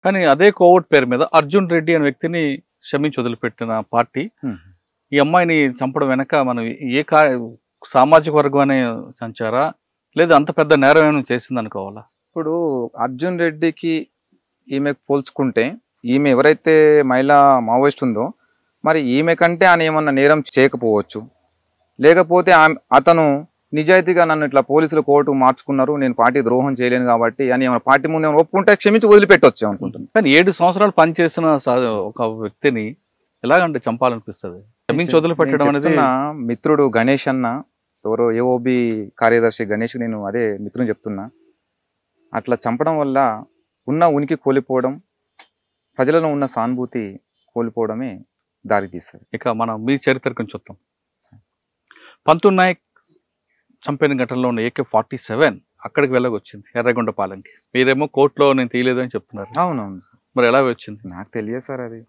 కానీ అదే కోవట్ పేరు మీద అర్జున్ రెడ్డి అనే వ్యక్తిని క్షమించి వదిలిపెట్టిన పార్టీ ఈ అమ్మాయిని చంపడం వెనక మనం ఏ సామాజిక వర్గాన్ని చంచారా లేదా అంత పెద్ద నేరం ఏమైనా చేసింది అనుకోవాలా? ఇప్పుడు అర్జున్ రెడ్డికి ఈమెకు పోల్చుకుంటే ఈమె ఎవరైతే మహిళా మావోయిస్ట్ ఉందో మరి ఈమె కంటే ఆయన ఏమన్నా నేరం చేయకపోవచ్చు, లేకపోతే అతను నిజాయితీగా నన్ను ఇట్లా పోలీసులు కోర్టు మార్చుకున్నారు, నేను పార్టీ ద్రోహం చేయలేను కాబట్టి అని ఏమైనా పార్టీ ముందు ఏమైనా ఒప్పుకుంటే క్షమించి వదిలిపెట్టవచ్చు అనుకుంటున్నాను. కానీ 7 సంవత్సరాలు పనిచేసిన ఒక వ్యక్తిని ఎలాగంటే చంపాలనిపిస్తుంది? క్షమించి వదిలిపెట్టడం అనేది మిత్రుడు గణేష్ అన్న ఎవరో ఏఓబి కార్యదర్శి గణేష్, నేను అదే మిత్రుని చెప్తున్నా, అట్లా చంపడం వల్ల ఉన్న ఉనికి కోల్పోవడం, ప్రజలలో ఉన్న సానుభూతి కోల్పోవడమే దారి తీస్తుంది. ఇక మనం మీ చరిత్ర కొంచెం చూద్దాం. పంతు నాయక్ చంపిన ఘటనలో ఉన్న AK-47 అక్కడికి వెళ్ళకొచ్చింది ఎర్రగొండపాలెంకి. మీరేమో కోర్టులో నేను తీయలేదు అని చెప్తున్నారు. అవునవును. మరి ఎలా వచ్చింది? నాకు తెలియదు సార్, అది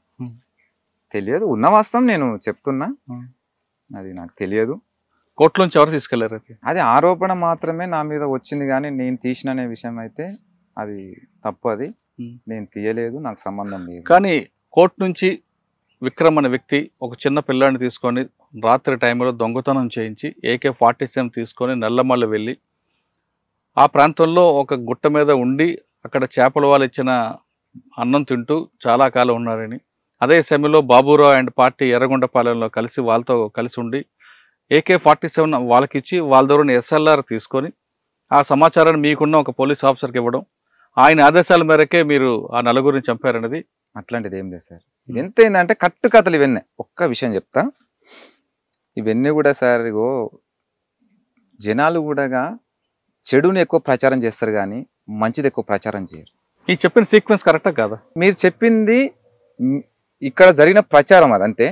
తెలియదు. ఉన్న వాస్తవం నేను చెప్తున్నా, అది నాకు తెలియదు. కోర్టులోంచి ఎవరు తీసుకెళ్లారు? అది ఆరోపణ మాత్రమే నా మీద వచ్చింది, కానీ నేను తీసిన అనే విషయం అయితే అది తప్పు. అది నేను తీయలేదు, నాకు సంబంధం లేదు. కానీ కోర్టు నుంచి విక్రమ్ అనే వ్యక్తి ఒక చిన్న పిల్లాడిని తీసుకొని రాత్రి టైంలో దొంగతనం చేయించి AK-47 తీసుకొని నల్లమల్ల వెళ్ళి ఆ ప్రాంతంలో ఒక గుట్ట మీద ఉండి అక్కడ చేపల వాళ్ళు ఇచ్చిన అన్నం తింటూ చాలా కాలం ఉన్నారని, అదే సమయంలో బాబురావు అండ్ పార్టీ ఎర్రగొండపాలెంలో కలిసి వాళ్ళతో కలిసి ఉండి AK-47 వాళ్ళకి ఇచ్చి వాళ్ళ ద్వారా SLR తీసుకొని ఆ సమాచారాన్ని మీకున్న ఒక పోలీస్ ఆఫీసర్కి ఇవ్వడం, ఆయన ఆదేశాల మేరకే మీరు ఆ నలుగురిని చంపారనేది. అట్లాంటిది ఏం లేదు సార్. ఇది ఎంత ఏంటంటే కట్టు కథలు ఇవన్నీ. ఒక్క విషయం చెప్తా, ఇవన్నీ కూడా సార్ ఇగో జనాలు కూడా చెడుని ఎక్కువ ప్రచారం చేస్తారు కానీ మంచిది ఎక్కువ ప్రచారం చేయరు. ఈ చెప్పిన సీక్వెన్స్ కరెక్టా కాదా? మీరు చెప్పింది ఇక్కడ జరిగిన ప్రచారం అది అంతే,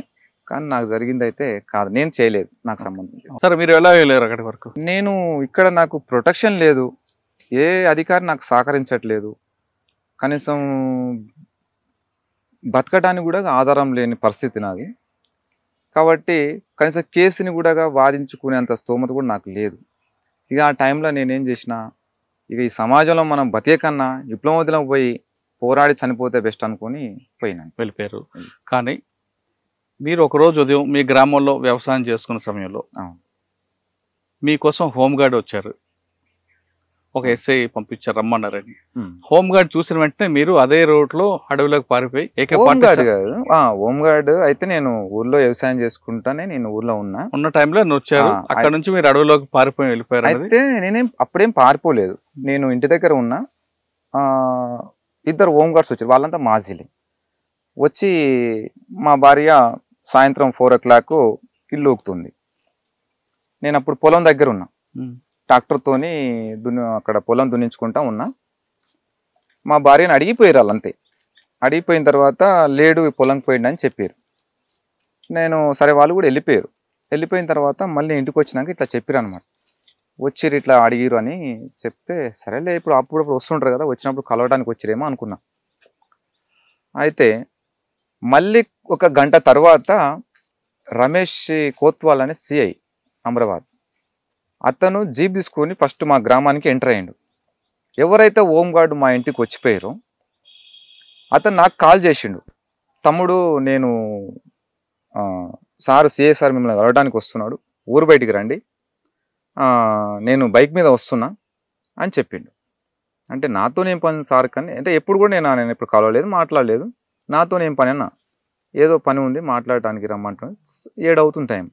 కానీ నాకు జరిగింది అయితే కాదు, నేను చేయలేదు, నాకు సంబంధం లేదు. సరే, మీరు ఎలా వెళ్ళారు అక్కడి వరకు? నేను ఇక్కడ నాకు ప్రొటెక్షన్ లేదు, ఏ అధికారి నాకు సహకరించట్లేదు, కనీసం బతకడానికి కూడా ఆధారం లేని పరిస్థితి నాది. కాబట్టి కనీసం కేసుని కూడా వాదించుకునేంత స్తోమత కూడా నాకు లేదు. ఇక ఆ టైంలో నేనేం చేసిన, ఇక ఈ సమాజంలో మనం బతికే కన్నా విప్లవోద్యమం పోయి పోరాడి చనిపోతే బెస్ట్ అనుకొని పోయినాను, వెళ్ళిపోయారు. కానీ మీరు ఒకరోజు ఉదయం మీ గ్రామంలో వ్యవసాయం చేసుకున్న సమయంలో మీకోసం హోంగార్డ్ వచ్చారు, ఒక ఎస్ఐ పంపించారు రమ్మన్నారని. హోంగార్డ్ చూసిన వెంటనే మీరు అదే రోడ్లో అడవిలోకి పారిపోయి హోంగార్డ్ అయితే నేను ఊర్లో వ్యవసాయం చేసుకుంటానే నేను ఊర్లో ఉన్న టైంలో వచ్చారు, అక్కడ నుంచి మీరు అడవిలోకి పారిపోయి వెళ్ళిపోయారు. అయితే నేనేం అప్పుడేం పారిపోలేదు, నేను ఇంటి దగ్గర ఉన్నా. 2 హోంగార్డ్స్ వచ్చారు, వాళ్ళంతా మాజీలే. వచ్చి మా భార్య సాయంత్రం 4 o'clock ఇల్లు ఊకుతుంది, నేను అప్పుడు పొలం దగ్గర ఉన్నా, ట్రాక్టర్తోని అక్కడ పొలం దున్నించుకుంటా ఉన్నా. మా భార్యని అడిగిపోయారు వాళ్ళంతే. అడిగిపోయిన తర్వాత లేడు పొలంకి పోయిండని చెప్పారు. నేను సరే వాళ్ళు కూడా వెళ్ళిపోయారు. వెళ్ళిపోయిన తర్వాత మళ్ళీ ఇంటికి వచ్చినాక ఇట్లా చెప్పారు అనమాట, వచ్చిర్రు ఇట్లా అడిగిరు అని చెప్తే సరేలే ఇప్పుడు అప్పుడప్పుడు వస్తుంటారు కదా, వచ్చినప్పుడు కలవడానికి వచ్చిరేమో అనుకున్నా. అయితే మళ్ళీ 1 గంట తర్వాత రమేష్ కోత్వాల్ అనే సిఐ అమరాబాద్, అతను జీప్ తీసుకొని ఫస్ట్ మా గ్రామానికి ఎంటర్ అయ్యిండు. ఎవరైతే హోంగార్డు మా ఇంటికి వచ్చిపోయారో అతను నాకు కాల్ చేసిండు, తమ్ముడు నేను సిఐ సార్ మిమ్మల్ని కలవడానికి వస్తున్నాడు, ఊరు బయటికి రండి, నేను బైక్ మీద వస్తున్నా అని చెప్పిండు. అంటే నాతోనేం పని సార్, కానీ అంటే ఎప్పుడు కూడా నేను ఎప్పుడు కలవలేదు, మాట్లాడలేదు, నాతోనేం పని అన్నా, ఏదో పని ఉంది మాట్లాడటానికి రమ్మంటున్నాను. 7 అవుతుంది టైం.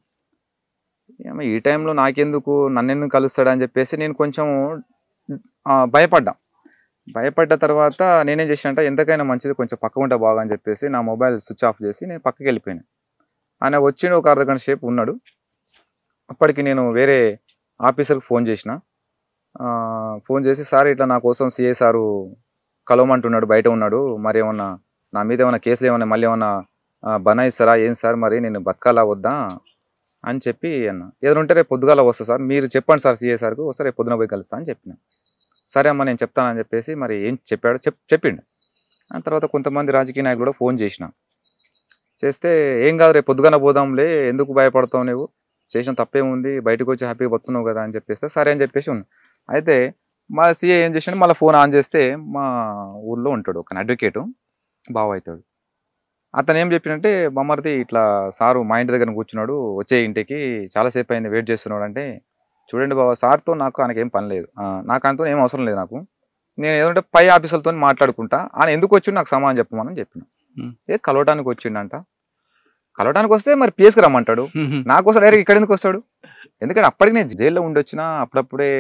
ఈ టైంలో నాకెందుకు, నన్నెందుకు కలుస్తాడని చెప్పేసి నేను కొంచెం భయపడ్డ తర్వాత నేనేం చేసినంటే ఎంతకైనా మంచిది కొంచెం పక్క ఉంటే బాగా అని చెప్పేసి నా మొబైల్ స్విచ్ ఆఫ్ చేసి నేను పక్కకి వెళ్ళిపోయాను. ఆయన వచ్చిన ఒక అర్ధగంట సేపు ఉన్నాడు. అప్పటికి నేను వేరే ఆఫీసర్కి ఫోన్ చేసిన, ఫోన్ చేసి సార్ ఇట్లా నా కోసం సిఐ సారు కలవమంటున్నాడు, బయట ఉన్నాడు, మరి ఏమన్నా నా మీద ఏమన్నా కేసులు ఏమన్నా మళ్ళీ ఏమన్నా బనాయిస్తారా ఏం సార్, మరి నేను బతకాలా వద్దా అని చెప్పి అన్న. ఏదైనా ఉంటే రేపు పొద్దుగాల వస్తా సార్, మీరు చెప్పండి సార్ సిఐ సార్కు, వస్తే రేపు పొద్దున పోయి కలుస్తా అని చెప్పిన. సరే అమ్మ నేను చెప్తానని చెప్పేసి మరి ఏం చెప్పాడో చెప్పిండు. ఆ తర్వాత కొంతమంది రాజకీయ నాయకులు కూడా ఫోన్ చేస్తే ఏం కాదు రేపు పొద్దుగాన పోదాంలే, ఎందుకు భయపడతావు, నువ్వు చేసిన తప్పేముంది, బయటకు వచ్చి హ్యాపీగా బతున్నావు కదా అని చెప్పేస్తే సరే అని చెప్పేసి ఉన్నా. అయితే మా సిఐ ఏం చేసాడు, మళ్ళీ ఫోన్ ఆన్ చేస్తే మా ఊర్లో ఉంటాడు ఒక అడ్వకేటు, బావ అవుతాడు. అతను ఏం చెప్పినంటే, బామ్మర్ది ఇట్లా సారు మా ఇంటి దగ్గర కూర్చున్నాడు, వచ్చే ఇంటికి చాలాసేపు అయింది వెయిట్ చేస్తున్నాడు అంటే, చూడండి బావ సార్తో ఆయనకేం పని లేదు, నాకు ఆయనతో ఏం అవసరం లేదు. నాకు నేను ఏదంటే పై ఆఫీసర్లతో మాట్లాడుకుంటా, ఆయన ఎందుకు వచ్చిండు నాకు సమాధానం చెప్పమని చెప్పిన. కలవటానికి వచ్చిండంట. కలవటానికి వస్తే మరి పిఎస్కి రమ్మంటాడు, నాకోసం డైరెక్ట్ ఇక్కడ ఎందుకు వస్తాడు? ఎందుకంటే అప్పటికి నేను జైల్లో ఉండొచ్చినా, అప్పుడప్పుడే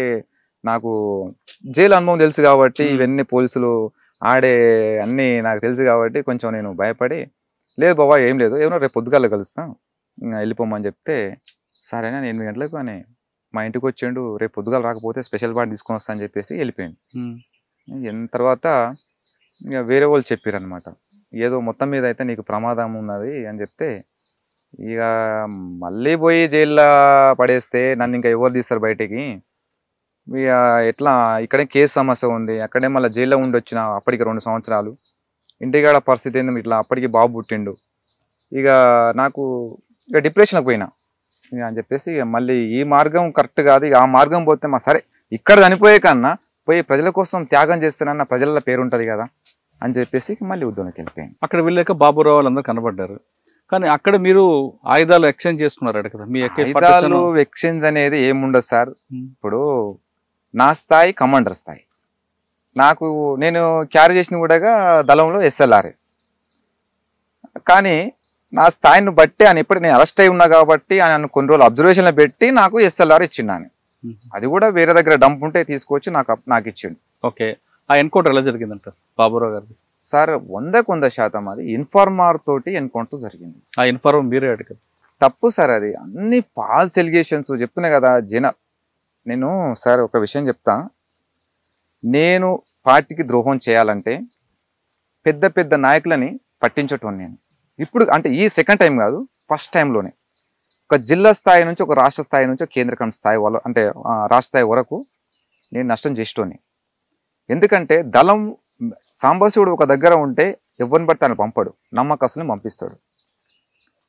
నాకు జైలు అనుభవం తెలుసు కాబట్టి, ఇవన్నీ పోలీసులు ఆడే అన్నీ నాకు తెలుసు కాబట్టి కొంచెం నేను భయపడి, లేదు బాబా ఏం లేదు, ఏమన్నా రేపు పొద్దుగాల కలుస్తాం వెళ్ళిపోమని చెప్తే, సరేనా 8 గంటలకు అని మా ఇంటికి వచ్చిండు, రేపు పొద్దుగాల రాకపోతే స్పెషల్ పార్టీ తీసుకొని వస్తా అని చెప్పేసి వెళ్ళిపోయింది. తర్వాత ఇక వేరే వాళ్ళు చెప్పారు అనమాట, ఏదో మొత్తం మీద అయితే నీకు ప్రమాదం ఉన్నది అని చెప్తే, ఇక మళ్ళీ పోయి జైల్లో పడేస్తే నన్ను ఇంకా ఎవరు తీస్తారు బయటికి, ఇక ఎట్లా ఇక్కడే కేసు సమస్య ఉంది, అక్కడే మళ్ళీ జైల్లో ఉండి వచ్చిన అప్పటికి 2 సంవత్సరాలు, ఇంటికాడ పరిస్థితి ఏంది ఇట్లా, అప్పటికి బాబు పుట్టిండు, ఇక నాకు ఇక డిప్రెషన్కి పోయినా ఇక అని చెప్పేసి, ఇక మళ్ళీ ఈ మార్గం కరెక్ట్ కాదు, ఇక ఆ మార్గం పోతే సరే ఇక్కడ చనిపోయే కన్నా పోయి ప్రజల కోసం త్యాగం చేస్తానన్న ప్రజల పేరు ఉంటుంది కదా అని చెప్పేసి మళ్ళీ ఉద్యోగానికి వెళ్ళిపోయాను. అక్కడ వెళ్ళాక బాబురావు వాళ్ళందరూ కనబడ్డారు, కానీ అక్కడ మీరు ఆయుధాలు ఎక్స్చేంజ్ చేసుకున్నారు కదా? మీ ఆయుధాలు ఎక్స్చేంజ్ అనేది ఏముండదు సార్. ఇప్పుడు నా స్థాయి కమాండర్ స్థాయి, నేను క్యారీ చేసిన కూడా దళంలో ఎస్ఎల్ఆర్, కానీ నా స్థాయిని బట్టి ఆయన ఇప్పుడు నేను అరెస్ట్ అయి ఉన్నా కాబట్టి ఆయన కొన్ని రోజులు అబ్జర్వేషన్లో పెట్టి నాకు ఎస్ఎల్ఆర్ ఇచ్చిండు ఆయన. అది కూడా వేరే దగ్గర డంప్ ఉంటే తీసుకొచ్చి నాకు ఇచ్చిండు. ఓకే, ఆ ఎన్కౌంటర్ ఎలా జరిగిందంటారు బాబురావు గారిది? సార్ 100% అది ఇన్ఫార్మర్ తోటి ఎన్కౌంటర్ జరిగింది. ఆ ఇన్ఫార్మర్ మీరే అడిగారు? తప్పు సార్, అది అన్ని ఫాల్స్ ఎలిగేషన్స్ చెప్తున్నాయి కదా నేను సార్ ఒక విషయం చెప్తా, నేను పార్టీకి ద్రోహం చేయాలంటే పెద్ద పెద్ద నాయకులని పట్టించటం నేను ఇప్పుడు అంటే ఈ సెకండ్ టైం కాదు, ఫస్ట్ టైంలోనే ఒక జిల్లా స్థాయి నుంచి ఒక రాష్ట్ర స్థాయి నుంచి ఒక కేంద్ర స్థాయి అంటే రాష్ట్ర స్థాయి వరకు నేను నష్టం చేసేటోని. ఎందుకంటే దళం సాంబశివుడు ఒక దగ్గర ఉంటే ఎవరిని పడితే ఆయన పంపడు, నమ్మకస్తుని పంపిస్తాడు.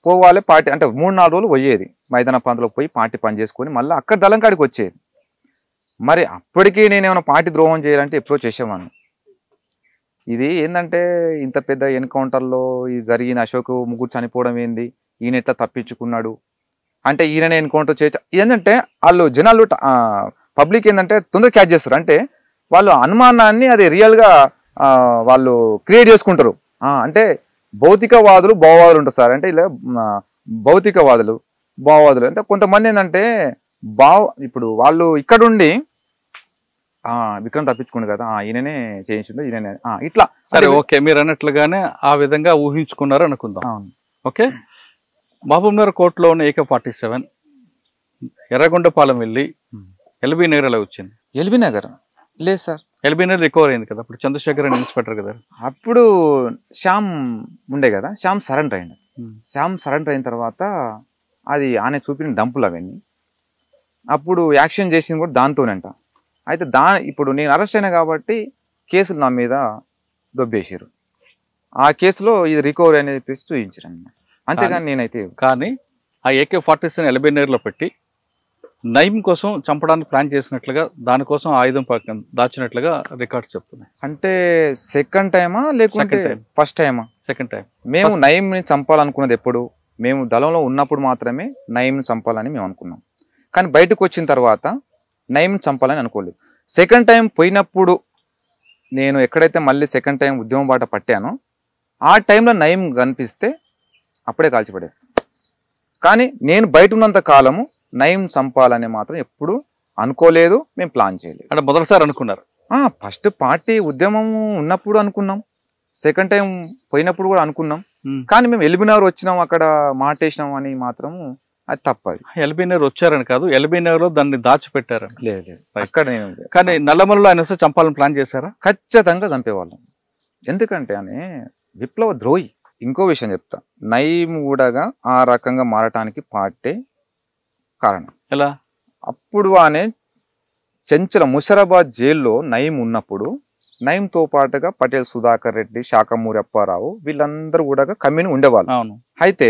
పోవాలి పార్టీ అంటే 3-4 రోజులు పోయేది మైదాన ప్రాంతంలో పోయి పార్టీ పని చేసుకొని మళ్ళీ అక్కడ దళం కాడికి వచ్చేది. మరి అప్పటికీ నేనేమైనా పార్టీ ద్రోహం చేయాలంటే ఎప్పుడో చేసేవాడిని. ఇది ఏంటంటే ఇంత పెద్ద ఎన్కౌంటర్లో ఈ జరిగిన అశోక్ ముగ్గురు చనిపోవడం ఏంది, ఈయన ఎట్లా తప్పించుకున్నాడు అంటే ఈయననే ఎన్కౌంటర్ చేయొచ్చు. ఏంటంటే వాళ్ళు జనాలు పబ్లిక్ ఏంటంటే తొందరగా క్యాచ్ చేస్తారు, అంటే వాళ్ళు అనుమానాన్ని అది రియల్గా వాళ్ళు క్రియేట్ చేసుకుంటారు. అంటే భౌతికవాదులు భావవాదులు ఉంటారు సార్, అంటే ఇలా భౌతికవాదులు భావవాదులు అంటే కొంతమంది ఏంటంటే ఇప్పుడు వాళ్ళు ఇక్కడుండి విక్రమ్ తప్పించుకుండు కదా ఈయననే చేయించుండు ఈయననే ఇట్లా. సరే ఓకే, మీరు అన్నట్లుగానే ఆ విధంగా ఊహించుకున్నారు అనుకుందాం. ఓకే, మహబూబ్నగర్ కోర్టులో ఉన్న AK-47 ఎర్రగొండపాలెం వెళ్ళి ఎల్బీ నగర్ అలా వచ్చింది. ఎల్బీ నగర్ లేదు సార్, ఎల్బీ నగర్ రికవర్ అయింది కదా, అప్పుడు చంద్రశేఖర్ అని ఇన్స్పెక్టర్ కదా, అప్పుడు శ్యామ్ ఉండే కదా, శ్యామ్ సరెండర్ అయింది. శ్యామ్ సరెండర్ అయిన తర్వాత అది ఆయన చూపిన డంపులు అవన్నీ అప్పుడు యాక్షన్ చేసింది కూడా దాంతోనంట. అయితే ఇప్పుడు నేను అరెస్ట్ అయినా కాబట్టి కేసులు నా మీద దొబ్బేసారు, ఆ కేసులో ఇది రికవరీ అనేది చెప్పేసి చూపించారు అన్నమాట. అంతేగాని నేనైతే కానీ ఆ AK-47 ఎల్బీ నగర్లో పెట్టి నయీం కోసం చంపడానికి ప్లాన్ చేసినట్లుగా దానికోసం ఆయుధం దాచినట్లుగా రికార్డ్స్ చెప్తున్నాయి. అంటే సెకండ్ టైమా లేకుంటే ఫస్ట్ టైమా? Second time. మేము నయీంని చంపాలనుకున్నది ఎప్పుడు, మేము దళంలో ఉన్నప్పుడు మాత్రమే నయీంని చంపాలని మేము అనుకున్నాం, కానీ బయటకు వచ్చిన తర్వాత నయీంని చంపాలని అనుకోలేదు. సెకండ్ టైం పోయినప్పుడు నేను ఎక్కడైతే మళ్ళీ సెకండ్ టైం ఉద్యమం బాట పట్టానో ఆ టైంలో నయీం కనిపిస్తే అప్పుడే కాల్చిపడేస్తాను. కానీ నేను బయట ఉన్నంత కాలము నయీం చంపాలని మాత్రం ఎప్పుడు అనుకోలేదు, మేము ప్లాన్ చేయలేదు. అంటే మొదటిసారి అనుకున్నారు? ఫస్ట్ పార్టీ ఉద్యమం ఉన్నప్పుడు అనుకున్నాం, సెకండ్ టైం పోయినప్పుడు కూడా అనుకున్నాం, కానీ మేము ఎల్బీ నగర్ వచ్చినాం అక్కడ మాటేసినాం అని మాత్రం అది తప్పది. ఎల్బీ నగర్ వచ్చారని కాదు, ఎల్బీ నగర్ లో దాన్ని దాచిపెట్టారని. లేదు అక్కడ నేను, కానీ నల్లమలలో ఆయన వస్తే చంపాలని ప్లాన్ చేశారా? ఖచ్చితంగా చంపేవాళ్ళం, ఎందుకంటే అని విప్లవ ద్రోహి. ఇంకో విషయం చెప్తా, నయీం కూడా ఆ రకంగా మారటానికి పార్టీ కారణం. ఎలా? అప్పుడు అనే చెంచల ముషరాబాద్ జైల్లో నయీం ఉన్నప్పుడు నయీంతో పాటుగా పటేల్ సుధాకర్ రెడ్డి, శాఖమూరి అప్పారావు వీళ్ళందరూ కూడా కమ్యూని ఉండేవాళ్ళు. అయితే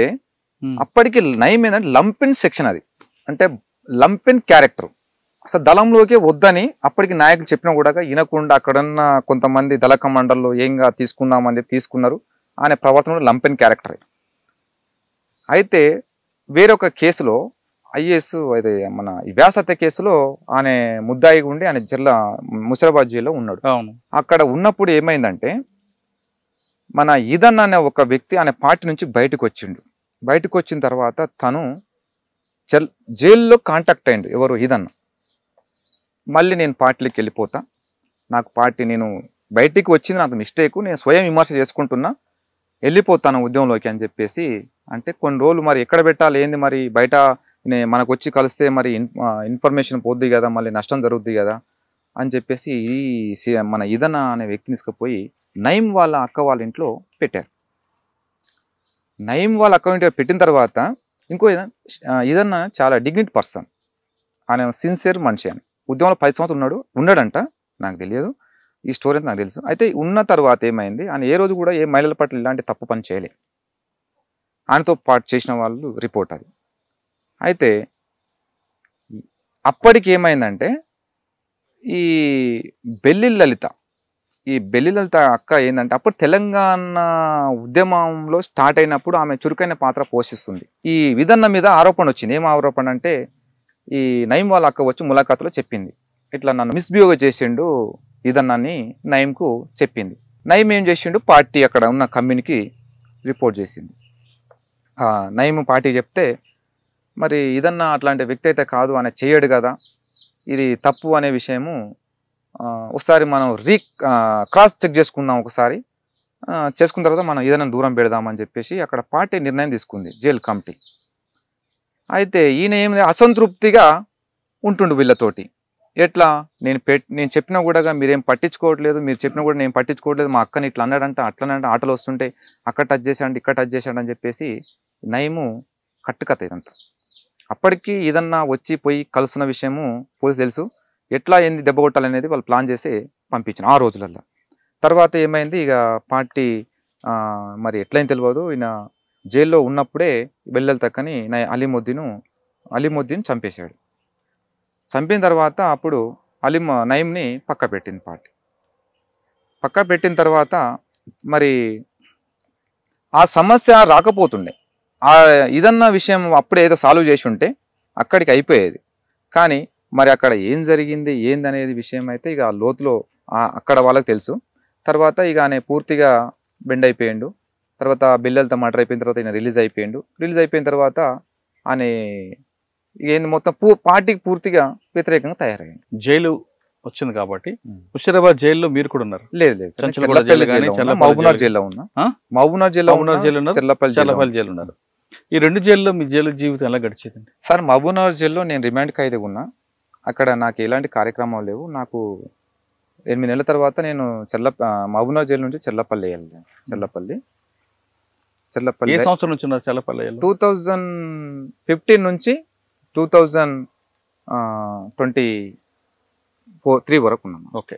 అప్పటికి నయీం ఏంటంటే లంపెన్ సెక్షన్, అది అంటే లంపెన్ క్యారెక్టర్, అసలు దళంలోకి వద్దని అప్పటికి నాయకులు చెప్పినా కూడా వినకుండా అక్కడున్న కొంతమంది దళ కమాండర్లు ఏంగా తీసుకుందామని చెప్పి తీసుకున్నారు. ఆయన ప్రవర్తన లంపెన్ క్యారెక్టర్. అయితే వేరొక కేసులో ఐఏఎస్ అయితే మన వ్యాసత్య కేసులో ఆయన ముద్దాయిగా ఉండి ఆయన ముషిరాబాద్ జైల్లో ఉన్నాడు. అక్కడ ఉన్నప్పుడు ఏమైందంటే మన ఈదన్ అనే ఒక వ్యక్తి ఆయన పార్టీ నుంచి బయటకు వచ్చిండు. బయటకు వచ్చిన తర్వాత తను జైల్లో కాంటాక్ట్ అయ్యిండు. ఎవరు? ఈదన్. మళ్ళీ నేను పార్టీలోకి వెళ్ళిపోతా, నాకు పార్టీ నేను బయటికి వచ్చింది నాకు మిస్టేక్, నేను స్వయం విమర్శ చేసుకుంటున్నా, వెళ్ళిపోతాను ఉద్యమంలోకి అని చెప్పేసి. అంటే కొన్ని రోజులు మరి ఎక్కడ పెట్టాలి ఏంది, మరి బయట మనకు వచ్చి కలిస్తే మరి ఇన్ఫర్మేషన్ పోద్ది కదా, మళ్ళీ నష్టం జరుగుద్ది కదా అని చెప్పేసి ఈ మన ఈదన్ అనే వ్యక్తిని తీసుకుపోయి నయీం వాళ్ళ అక్క వాళ్ళ ఇంట్లో పెట్టారు. నయీం వాళ్ళ అక్క ఇంట్లో పెట్టిన తర్వాత ఇంకో ఈదన్ చాలా డిగ్నిటీ పర్సన్, ఆయన సిన్సియర్ మనిషి అని ఉద్యమంలో 10 సంవత్సరాలు ఉన్నాడంట, నాకు తెలియదు, ఈ స్టోరీ అయితే నాకు తెలుసు. అయితే ఉన్న తర్వాత ఏమైంది, ఆయన ఏ రోజు కూడా ఏ మహిళల పట్ల ఇలాంటి తప్పు పని చేయలేదు. ఆయనతో పాటు చేసిన వాళ్ళు రిపోర్ట్ అది. అయితే అప్పటికి ఏమైందంటే ఈ బెల్లి లలిత అక్క ఏంటంటే అప్పుడు తెలంగాణ ఉద్యమంలో స్టార్ట్ అయినప్పుడు ఆమె చురుకైన పాత్ర పోషిస్తుంది. ఈ విధన్న మీద ఆరోపణ వచ్చింది. ఏం ఆరోపణ అంటే ఈ నయీం వాళ్ళ అక్క వచ్చి ములాఖాతులో చెప్పింది, ఇట్లా నన్ను మిస్బిహేవ్ చేసిండు ఈదన్నాన్ని నయీంకు చెప్పింది. నయీం ఏం చేసిండు, పార్టీ అక్కడ ఉన్న కమ్యూనికి రిపోర్ట్ చేసింది. నయీం పార్టీ చెప్తే మరి ఈదన్న అట్లాంటి వ్యక్తి అయితే కాదు, ఆయన చేయడు కదా, ఇది తప్పు అనే విషయము ఒకసారి మనం క్రాస్ చెక్ చేసుకుందాం, ఒకసారి చేసుకున్న తర్వాత మనం ఏదైనా దూరం పెడదామని చెప్పేసి అక్కడ పార్టీ నిర్ణయం తీసుకుంది, జైల్ కమిటీ. అయితే ఈయన ఏమి అసంతృప్తిగా ఉంటుండు వీళ్ళతోటి. ఎట్లా నేను చెప్పినా కూడా మీరేం పట్టించుకోవట్లేదు, మీరు చెప్పినా కూడా నేను పట్టించుకోవట్లేదు, మా అక్కని ఇట్లా అన్నాడంట అట్లనంట, ఆటలు వస్తుంటే అక్కడ టచ్ చేశాడు ఇక్కడ టచ్ చేశాడు అని చెప్పేసి నయీము కట్టుకథ ఇదంతా. అప్పటికి ఏదన్నా వచ్చి పోయి కలుస్తున్న విషయము పోలీసు తెలుసు, ఎట్లా ఏంది దెబ్బ కొట్టాలనేది వాళ్ళు ప్లాన్ చేసి పంపించిన ఆ రోజులలో. తర్వాత ఏమైంది, ఇక పార్టీ మరి ఎట్లయినా తెలియదు, ఈయన జైల్లో ఉన్నప్పుడే వెల్లెల తక్కని అలీముద్దీన్ చంపేశాడు. చంపిన తర్వాత అప్పుడు నయీంని పక్క పెట్టింది పార్టీ. పక్క పెట్టిన తర్వాత మరి ఆ సమస్య రాకపోతుండే, ఇదన్న విషయం అప్పుడే ఏదో సాల్వ్ చేసి ఉంటే అక్కడికి అయిపోయేది. కానీ మరి అక్కడ ఏం జరిగింది ఏందనేది విషయం అయితే ఇక లోతులో అక్కడ వాళ్ళకి తెలుసు. తర్వాత ఇక ఆయన పూర్తిగా బెండ్ అయిపోయిండు. తర్వాత బిల్లలతో మర్డర్ అయిపోయిన తర్వాత ఈయన రిలీజ్ అయిపోయిన తర్వాత ఆయన ఏంది మొత్తం పార్టీకి పూర్తిగా వ్యతిరేకంగా తయారయ్యింది. జైలు వచ్చింది కాబట్టి ముషిరాబాద్ జైల్లో మీరు కూడా ఉన్నారు? లేదు, మహబూబ్నగర్ జైల్లో ఉన్నా. మహబూబ్నగర్ జైల్లో చల్లపల్లి జైలు ఉన్నారు. ఈ 2 జైల్లో మీ జైలు జీవితం ఎలా గడిచేదండి? సార్, మహబూబ్నగర్ జైల్లో నేను రిమాండ్ ఖైదీగా ఉన్నా. అక్కడ నాకు ఎలాంటి కార్యక్రమాలు లేవు. నాకు 8 నెలల తర్వాత నేను మహబూబ్నగర్ జైలు నుంచి చెల్లపల్లి వెళ్ళాను. ఏ సంవత్సరం నుంచి ఉన్నారు చెల్లపల్లి? 2015 నుంచి 2023 వరకు ఉన్నాను. ఓకే.